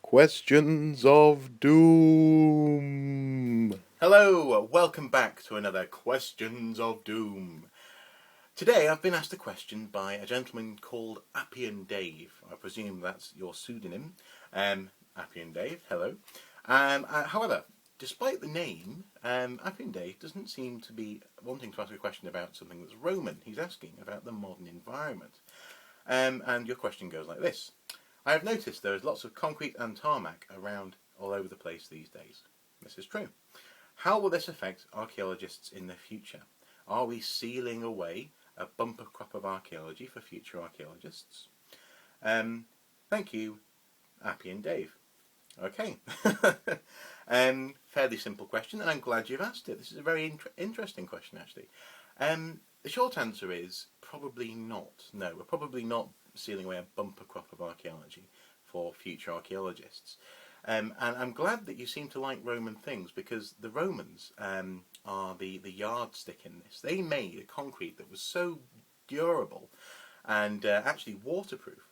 Questions of Doom. Hello, welcome back to another Questions of Doom. Today I've been asked a question by a gentleman called Appian Dave. I presume that's your pseudonym. Appian Dave, hello. However, despite the name, Appian Dave doesn't seem to be wanting to ask a question about something that's Roman. He's asking about the modern environment. And your question goes like this. I have noticed there is lots of concrete and tarmac around all over the place these days. This is true. How will this affect archaeologists in the future? Are we sealing away a bumper crop of archaeology for future archaeologists? Thank you, Appy and Dave. Okay. Fairly simple question, and I'm glad you've asked it. This is a very interesting question, actually. The short answer is probably not. No, we're probably not sealing away a bumper crop of archaeology for future archaeologists. And I'm glad that you seem to like Roman things, because the Romans are the yardstick in this. They made a concrete that was so durable and actually waterproof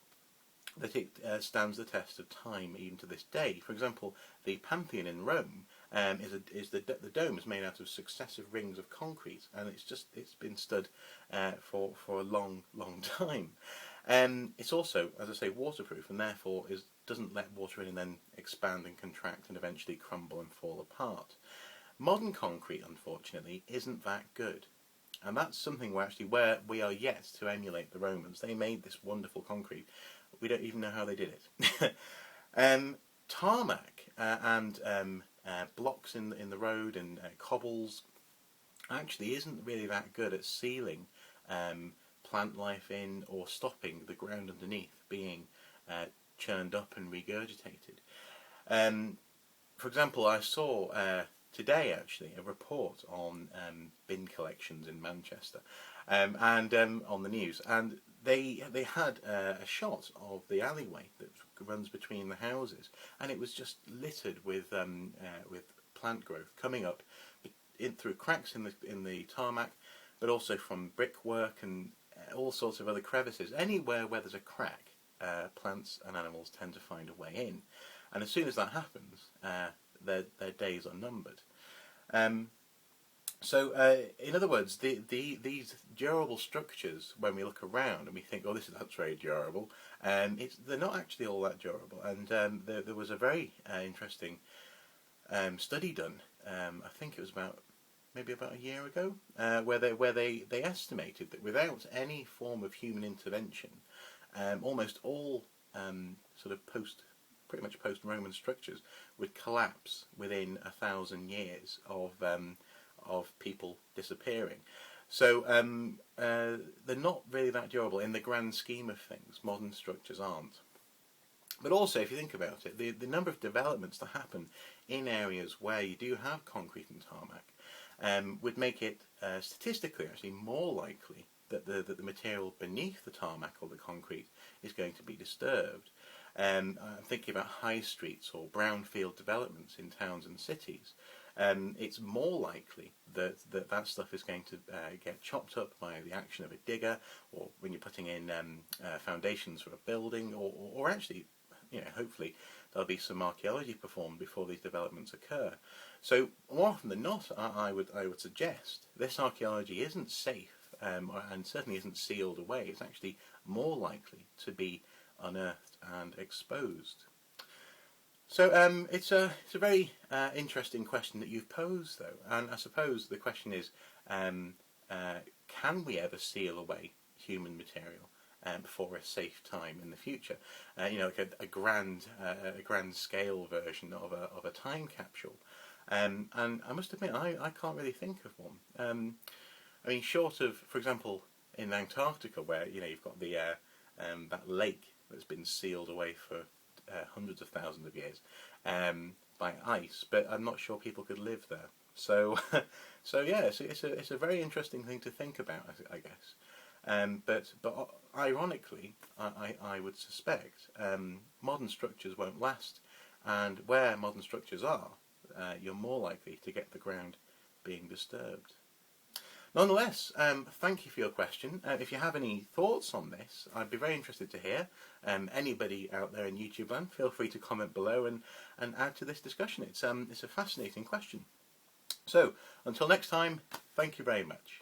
that it stands the test of time even to this day. For example, the Pantheon in Rome the dome is made out of successive rings of concrete, and it's been stood for a long time. It's also, as I say, waterproof, and therefore doesn't let water in and then expand and contract and eventually crumble and fall apart. Modern concrete, unfortunately, isn't that good. And that's something where we are yet to emulate the Romans. They made this wonderful concrete. We don't even know how they did it. Tarmac and blocks in the road and cobbles actually isn't really that good at sealing plant life in or stopping the ground underneath being churned up and regurgitated. For example, I saw today actually a report on bin collections in Manchester and on the news, and they had a shot of the alleyway that runs between the houses, and it was just littered with plant growth coming up in through cracks in the tarmac, but also from brickwork and all sorts of other crevices. Anywhere where there's a crack, plants and animals tend to find a way in, and as soon as that happens, their days are numbered. In other words, these durable structures, when we look around and we think, "Oh, that's very durable," they're not actually all that durable. And there was a very interesting study done. I think it was maybe about a year ago, where they estimated that without any form of human intervention, almost all pretty much post-Roman structures would collapse within 1,000 years of people disappearing. So they're not really that durable in the grand scheme of things. Modern structures aren't. But also, if you think about it, the number of developments that happen in areas where you do have concrete and tarmac would make it statistically actually more likely that the material beneath the tarmac or the concrete is going to be disturbed. I'm thinking about high streets or brownfield developments in towns and cities. It's more likely that stuff is going to get chopped up by the action of a digger, or when you're putting in foundations for a building, or actually, hopefully there'll be some archaeology performed before these developments occur. So more often than not, I would suggest this archaeology isn't safe, and certainly isn't sealed away. It's actually more likely to be unearthed and exposed. So it's a very interesting question that you've posed, though, and I suppose the question is, can we ever seal away human material for a safe time in the future? Like a grand scale version of a time capsule. And I must admit, I can't really think of one. I mean, short of, for example, in Antarctica, where you've got the that lake that's been sealed away for hundreds of thousands of years by ice, but I'm not sure people could live there. So, it's a very interesting thing to think about, I guess. But ironically, I would suspect modern structures won't last, and where modern structures are, you're more likely to get the ground being disturbed. Nonetheless, thank you for your question. If you have any thoughts on this, I'd be very interested to hear. Anybody out there in YouTube land, feel free to comment below and add to this discussion. It's a fascinating question. So, until next time, thank you very much.